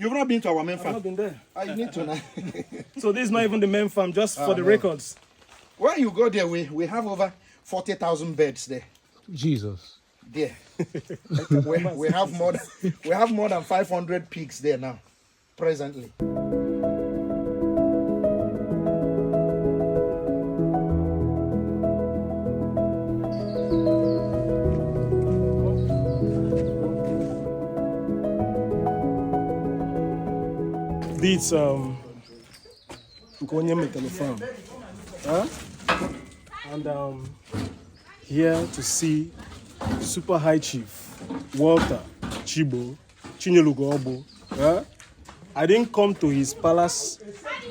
You've not been to our main farm? I've not been there. I need to now. So this is not even the main farm, just for the records. When you go there, we have over 40,000 beds there. Jesus. There. we have more than 500 pigs there now, presently. This Nkeonyemetalu Farms. And here to see Super High Chief Walter Chigbo, Chinyereugo Awgbu. I didn't come to his palace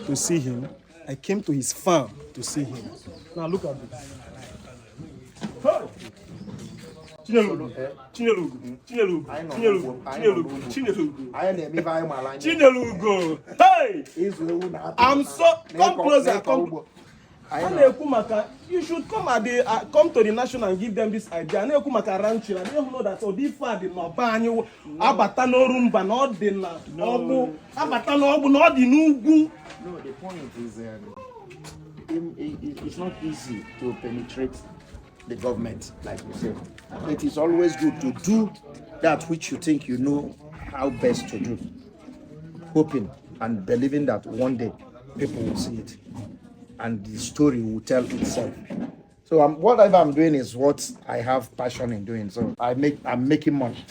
to see him. I came to his farm to see him. Now look at this. Hey! Chinyereugo. Hey! I'm so come closer. You should come to the national and give them this idea. I don't know that Odifa did not ban you. Awgbu Orumba North L.G.A. Awgbu. No, the point is it's not easy to penetrate the government, like you said. It is always good to do that which you think you know how best to do, hoping and believing that one day people will see it and the story will tell itself. So whatever I'm doing is what I have passion in doing. So I'm making money.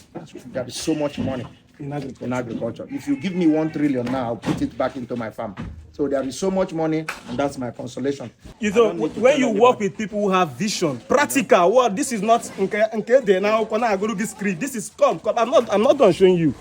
There is so much money in agriculture. If you give me 1 trillion now, I'll put it back into my farm. So there is so much money, and that's my consolation. You know, when you work with people who have vision, practical, well, this is not okay. They now I go to this script. This is come. I'm not done showing you.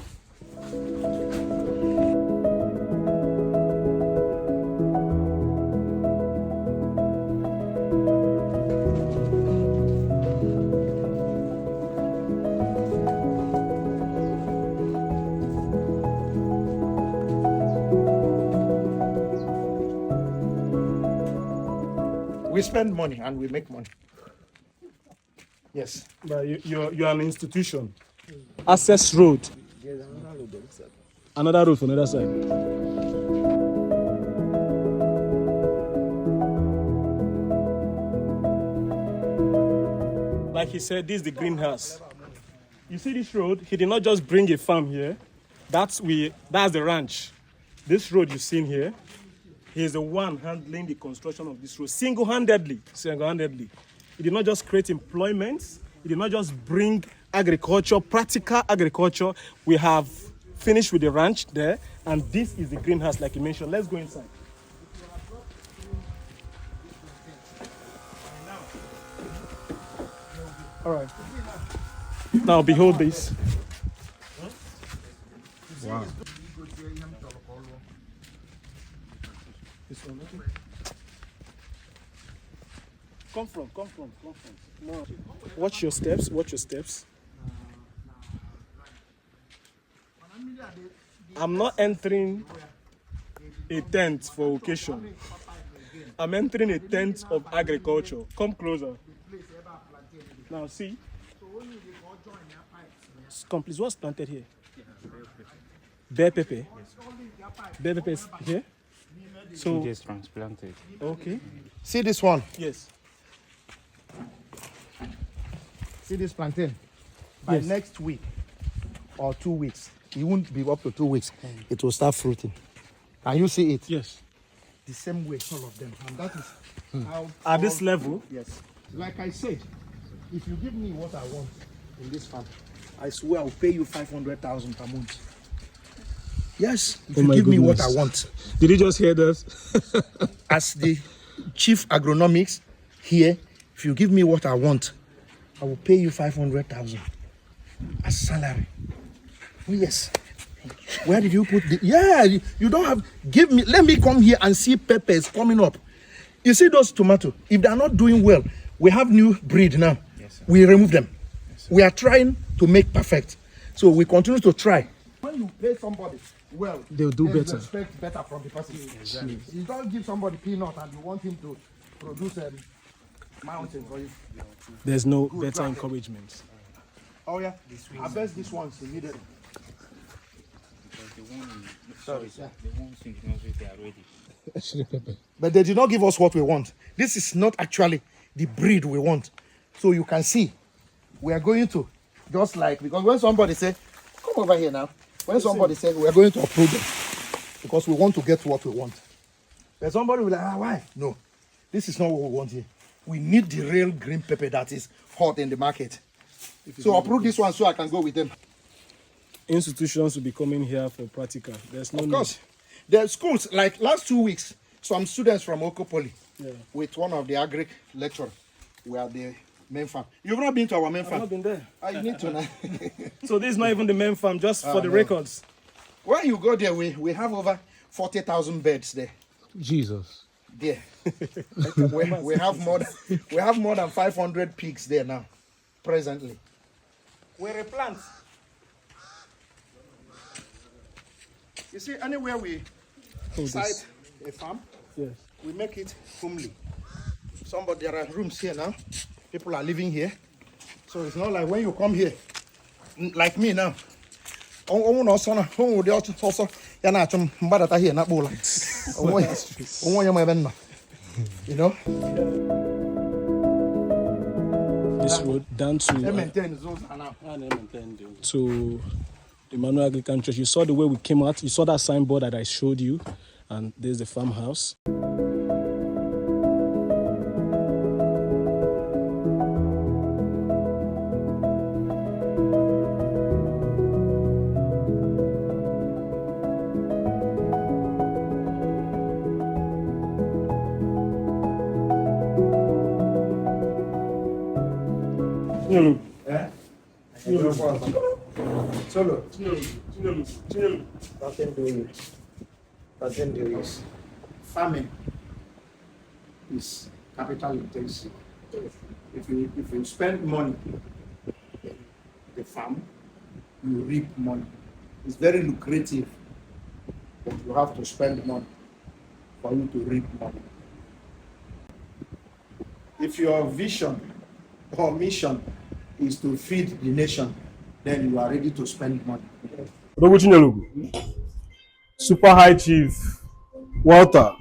We spend money and we make money. Yes. But you're an institution. Access road. Another road from the other side. Like he said, this is the greenhouse. You see this road? He did not just bring a farm here. That's the ranch. This road you've seen here, he is the one handling the construction of this road single-handedly. He did not just create employment. He did not just bring agriculture, practical agriculture. We have finished with the ranch there, and this is the greenhouse, like you mentioned. Let's go inside. All right. Now behold this. Wow. This one, okay. Come from. More. Watch your steps. I'm not entering a tent for occasion. I'm entering a tent of agriculture. Come closer. Now see. Come please, what's planted here? Bear pepper. Bear pepper is here? So just transplanted. Okay. See this one? Yes. See this plantain? By next week or 2 weeks, it won't be up to 2 weeks. It will start fruiting. Can you see it? Yes. The same way, all of them. And that is how... At this level? Yes. Like I said, if you give me what I want in this farm, I swear I'll pay you 500,000 per month. Yes, if you give me what I want. Did you just hear that? As the chief agronomics here, if you give me what I want, I will pay you 500,000 as salary. Oh, yes. Where did you put the... Yeah, you don't have... Give me... Let me come here and see peppers coming up. You see those tomatoes? If they are not doing well, we have new breed now. Yes, we remove them. Yes, we are trying to make perfect. So we continue to try. When you pay somebody well, they'll do better. Expect better from the person. Exactly. You don't give somebody peanut and you want him to produce a mountain for you. There's no better encouragement. Oh yeah, harvest this one immediately. But they did not give us what we want. This is not actually the breed we want. So you can see, we are going to, just like, because when somebody say, come over here now. When somebody says we are going to approve them, because we want to get what we want. But somebody will be like, why? No, this is not what we want here. We need the real green pepper that is hot in the market. So approve this one so I can go with them. Institutions will be coming here for practical. There's no Of course. There are schools, like last 2 weeks, some students from Oko Poly with one of the agri lecturers were the main farm. You've not been to our main farm? I've not been there. You need to now. So this is not even the main farm, just for the no. records. When you go there, we have over 40,000 beds there. Jesus. There. we have more than 500 pigs there now, presently. We replant. You see, anywhere we site a farm, we make it homely. There are rooms here now. People are living here. So it's not like when you come here, like me now. You know? This road down to the Manual Anglican Church. You saw the way we came out. You saw that signboard that I showed you, and there's the farmhouse. Solo. Nothing do is farming is capital intensive. If you spend money in the farm, you reap money. It's very lucrative, but you have to spend money for you to reap money. If your vision or mission is to feed the nation, then you are ready to spend money. Awgbu Chinyereugo, Super High Chief Walter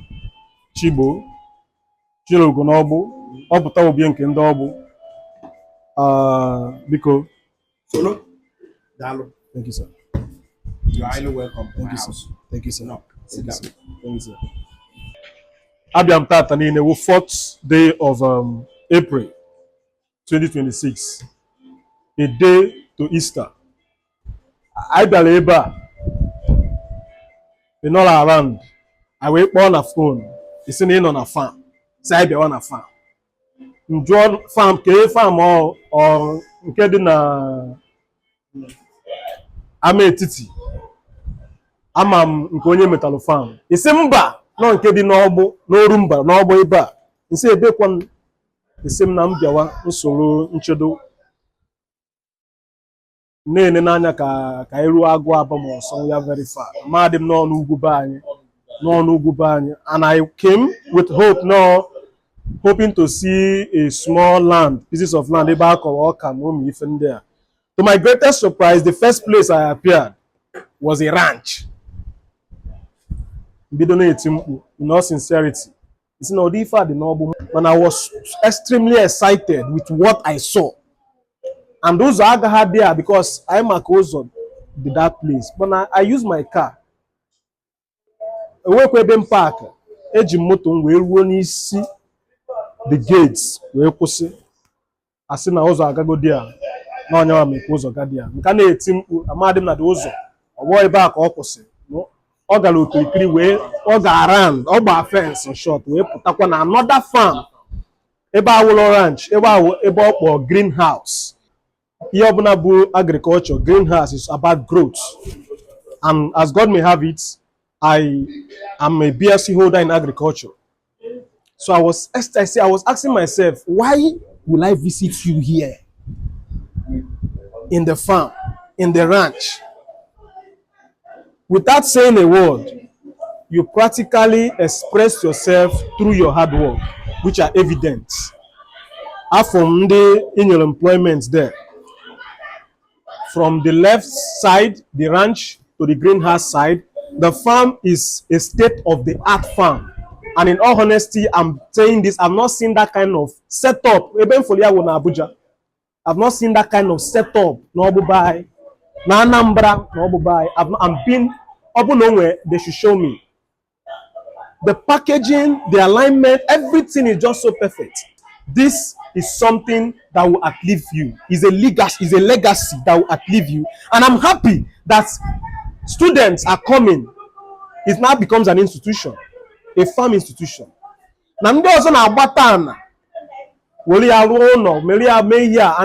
Chigbo, Chinyereugo Awgbu, Ọpụta obi nke ndị Awgbu. Biko. Solo. Dalo. Thank you, sir. You are highly welcome. Thank you, sir. Thank you, sir. No. Thank you, sir. Thank you, sir. Abịam tata niile wụ 4th day of April 2026, a day to Easter. I bịara ebe a, ị nọrọ around, I wee kpọọ na phone, isi na ị nọ na farm, si anyị bịawa na farm. Njụọ farm, kee farm ọ nke dị na Amaetiti, ama m Nkeonyemetalu Farm. Isi mba nọ nke dị n'Awgbu n'Orumba n'Awgbu ebe a, isi ebekwa isi m na m bịawa nsoro nchedo na-ene n'anya ka iru agụ abam somewhere very far. Mahadị m n'ọnụ ugwu be anyị, and I came with hope now, hoping to see a small land, pieces of land ebe a kọrọ ọka na ụmụ ife ndị a. To my greatest surprise, the first place I appeared was a ranch. Bido na-eti mkpu, in all sincerity. It's not if I did not, but I was extremely excited with what I saw. And those Agha there because I'm a cousin to that place. But I use my car. I work with them park. Eji moto we run see the gates. We kwụsị. Asị na ụzọ agago there. Na onye wa make ụzọ ga there. Nka na-eti mkpu amadi m na the ụzọ. Ọwọ ebe a ka ọ kwụsị. No. Ọ gara okirikiri wee ọ ga around ọ gba fence in short wee pụtakwa na another farm ebe awụlọ ranch ebe ọ kpọ greenhouse. Ihe ọbụla bụ agriculture, greenhouse is about growth, and as God may have it, I am a BSc holder in agriculture. So I was asking myself, why will I visit you here in the farm, in the ranch? Without saying a word, you practically express yourself through your hard work, which are evident. From in your employment there. From the left side, the ranch, to the greenhouse side. The farm is a state-of-the-art farm. And in all honesty, I'm saying this, I've not seen that kind of setup. Even for Abuja, I've not seen that kind of setup. No Dubai, no Anambra, no Dubai. I'm been up nowhere. They should show me. The packaging, the alignment, everything is just so perfect. This is something that will outlive you. Is a legacy that will outlive you. And I'm happy that students are coming. It now becomes an institution, a farm institution. And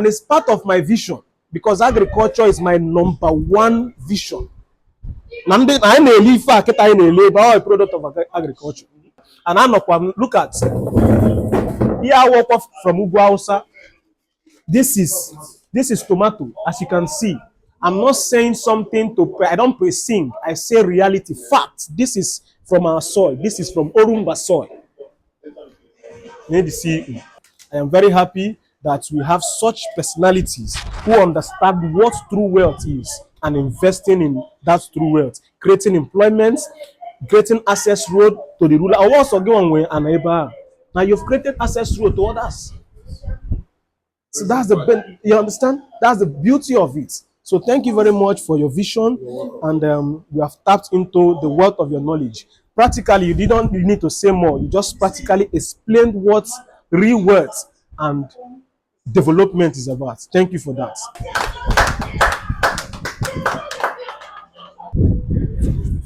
it's part of my vision because agriculture is my #1 vision. I live a product of agriculture. And I look at here I walk off from Awgbu. This is tomato, as you can see. I'm not saying something I don't sing. I say reality, fact. This is from our soil. This is from Orumba soil. I am very happy that we have such personalities who understand what true wealth is and investing in that true wealth, creating employment, creating access road to the ruler. I also go on with an neighbor. Now you've created access road to others. So that's you understand? That's the beauty of it. So thank you very much for your vision, and we have tapped into the wealth of your knowledge. Practically, you need to say more. You just practically explained what real wealth and development is about. Thank you for that.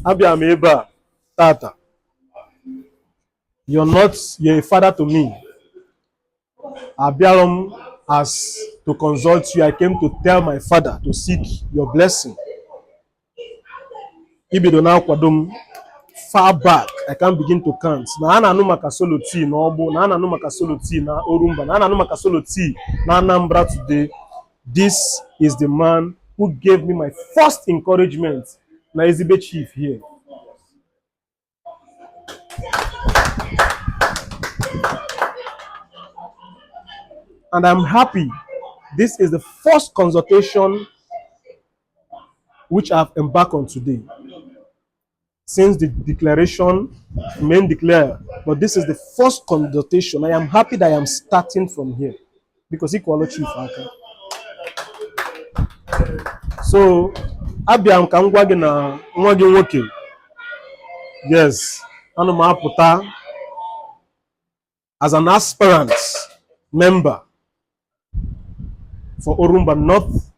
Abiameba, Tata, you're a father to me. Abiarom as to consult you. I came to tell my father to seek your blessing. Ibidona Kwadum, far back, I can't begin to count. Na ana no makasolo tea na Awgbu, na ana no makasolo tea na Orumba, na ana no makasolo tea na Anambra today. This is the man who gave me my first encouragement. Na Ezibe Chief here. And I'm happy. This is the first consultation which I've embarked on today. Since the declaration, main declare, but this is the first consultation. I am happy that I am starting from here because equal chief. So, Abiam Kangwagi na Nwagi Nwoke. Yes, Anuma Aputa as an aspirant member for Orumba North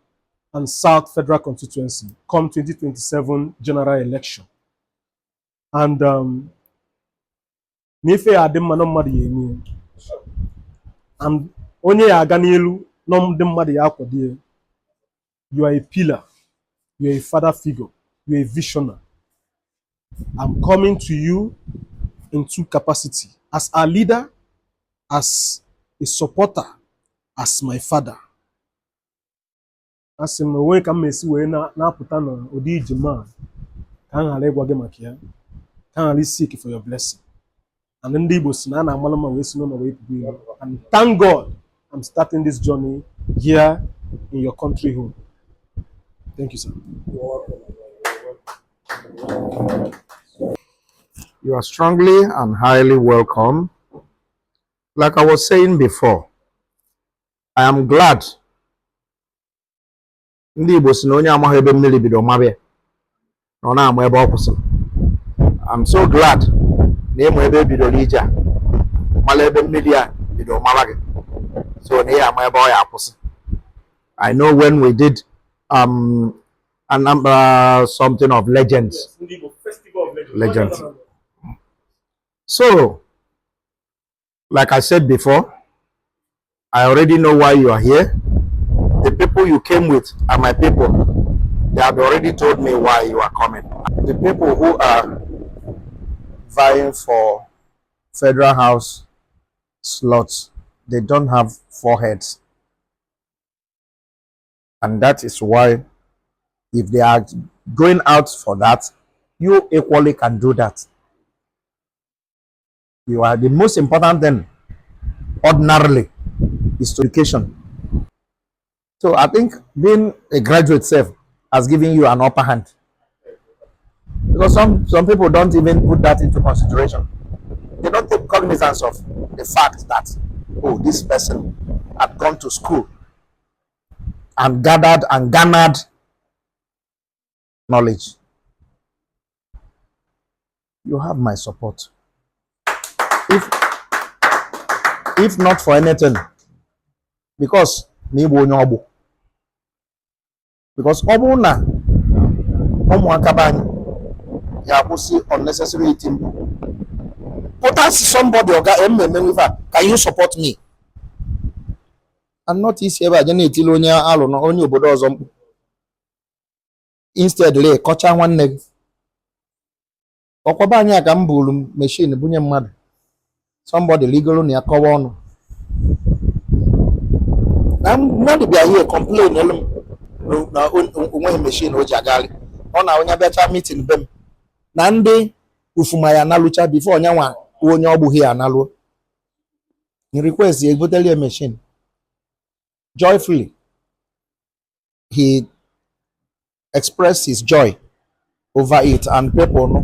and South Federal Constituency come 2027 general election. And Nife Adema no mmadụ eme. And onye ya aga n'elu no ndị mmadụ ya akwadie. You are a pillar. You are a father figure. You are a visionary. I'm coming to you in two capacities. As a leader, as a supporter, as my father. As in the way come see we na put on odi ijima. Can I let go maka ya? Can I seek for your blessing? And then Igbo si na na amalama we si no na way to be. And thank God I'm starting this journey here in your country home. Thank you, sir. You are strongly and highly welcome. Like I was saying before, I am glad. Ndị Igbo si na onye amaghị ebe mmiri bido mabe nọ na-ama ebe ọ kwụsịrị. I'm so glad na ịmụ ebe bidoro ije a mala ebe mmiri a bido mara gị. So na ya ama ebe ọ ya akwụsị. I know when we did Anambra something of legends. Legends. So, like I said before, I already know why you are here. The people you came with are my people. They have already told me why you are coming. The people who are vying for Federal House slots, they don't have foreheads. And that is why, if they are going out for that, you equally can do that. You are the most important thing, ordinarily, is education. So I think being a graduate self has given you an upper hand. Because some people don't even put that into consideration. They don't take cognizance of the fact that, oh, this person had gone to school and gathered and garnered knowledge. You have my support. If not for anything, because me bo nyobo. Because obu na ụmụaka bany ya kwụsị unnecessary eating. But as somebody can you support me? And not easy ever generate onye alụ na onye obodo ọzọ. Instead le kọcha nwanne gị. Ọkwaba anyị aka m buru machine bunye mmadụ. Somebody legal na akọwa ọnụ. Na mmadụ bịa here complain na onwe machine o ji agali. Ọ na onye bịacha meeting be m. Na ndị ufuma ya nalucha before onye nwa onye ọgbụ ya analụ. He request he voted a machine. Joyfully, he expressed his joy over it, and people know.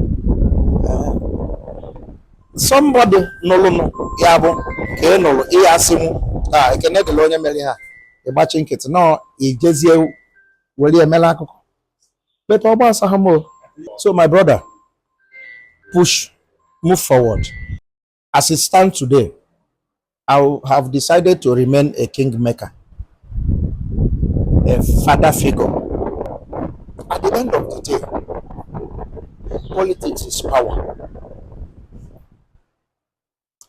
Somebody no yabo ke no e asimu ekene de onye mere ha e gbachi nkịtị no e jezie were emela akụkọ. But ọgbasa ha mo. So my brother, move forward. As it stands today, I have decided to remain a kingmaker, a father figure. At the end of the day, politics is power.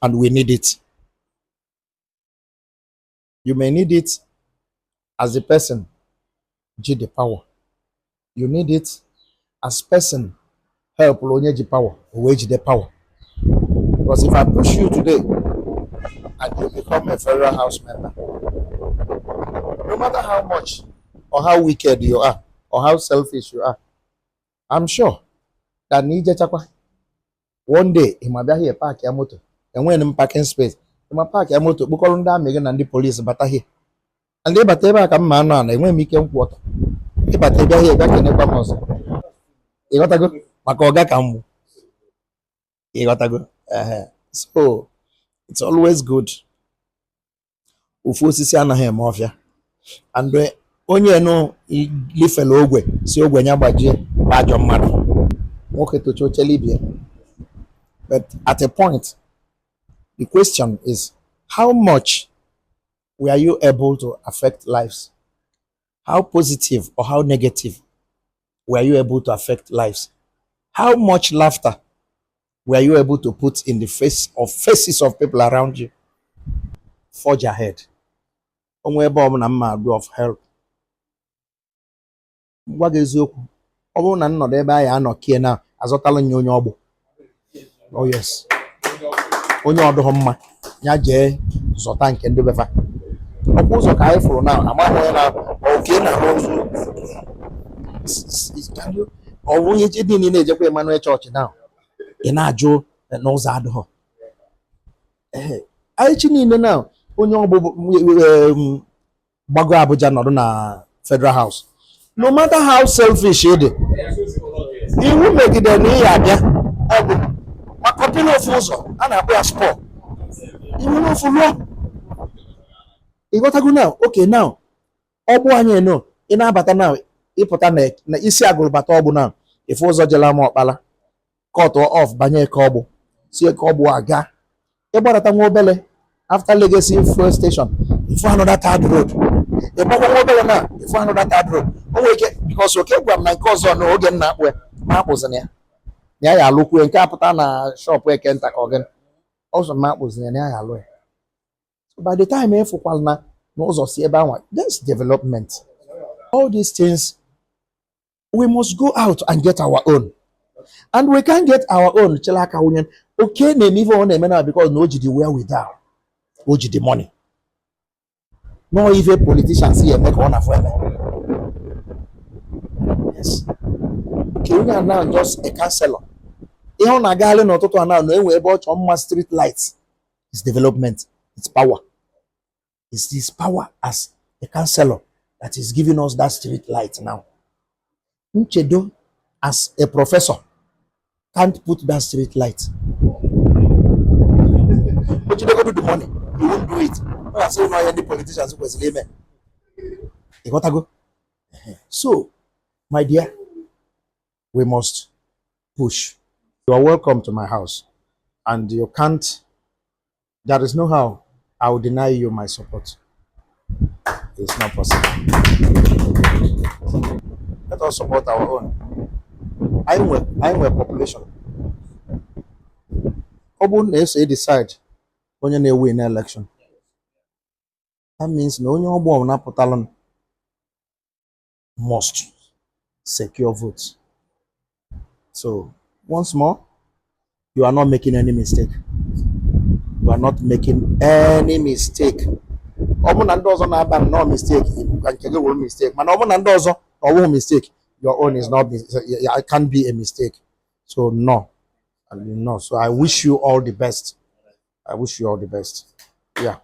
And we need it. You may need it as a person, the power. You need it as person, help the power, wage the power. Because if I push you today and you become a federal house member, no matter how much or how wicked you are or how selfish you are, I'm sure that one day he might be here park your motor. And when in parking space, you might park your motor, book on down again and the police but here. And they but ever come man and when we came water. But they here back in the house. You got to go. Makoga kamu. You got to go. So it's always good. Ufosisi anaghị mafia. And onye no lifelo ogwe si ogwe nya gbajie bajo mmadụ. Nwoke to chocheli bia. But at a point, the question is, how much were you able to affect lives? How positive or how negative were you able to affect lives? How much laughter were you able to put in the faces of people around you? Forge ahead. Of help. What is your not there by anarchy now as a talent onye ọgbụ? Oh yes. Onye ọdụ homa nya je zọta nke ndị befa. Ọkwa ụzọ ka anyị fụrụ now amaghị na oke na ozu. Ọ bụ onye ji dị na-ejekwa Emmanuel Church now. Ị na-ajụ n'ụzọ adịghọ. Anyị chi niile now onye ọgbụ gbago Abuja nọdụ na Federal House. No matter how selfish it is, iwu megide na ihe abịa ọ bụ maka ọpịna ofu ụzọ a na-akpọ ya sport. Iwu n'ofu lụọ. Ị ghọtago now? Okay now. Ọ bụ anyị no ị na-abata now ịpụta na isi agụlbata ọgbụ now ife ụzọ jela ma ọkpala cut off banye ka ọgbụ si ka ọgbụ aga ịgbarata nwa obele after Legacy fuel station if another third road ịgbakwa nwa obele na if another third road o nwere ike because oke gwa m na nke ọzọ na oge nna akpụ ma akpụzina ya ya alụkwu nke apụta na shop eke nta ka ogen ọzọ ma akpụzina ya ya alụ ya. So by the time ịfụkwala na n'ụzọ si ebe anwa there's development. All these things we must go out and get our own. And we can't get our own. Chelaka union. Okay, name even on a because no GD where we down. OG the money. No even politicians here make one of them. Yes. Okay, we are now just a councillor. Even a gallon or total now no way about on street lights. It's development, it's power. It's this power as a councillor that is giving us that street light now. Nchedo as a professor can't put that street light. But you don't do the money. You won't do it. I say no any politicians who was layman. You got to go. So, my dear, we must push. You are welcome to my house, and you can't. There is no how I will deny you my support. It's not possible. Let us support our own. I'm a population. Obun is a decide when you win an election. That means no one born Napotalon must secure votes. So once more, you are not making any mistake. You are not making any mistake. Omun and does no mistake. Will mistake. Man, omun and does or mistake. Your own is not. It can't be a mistake. So no, no. So I wish you all the best. I wish you all the best. Yeah.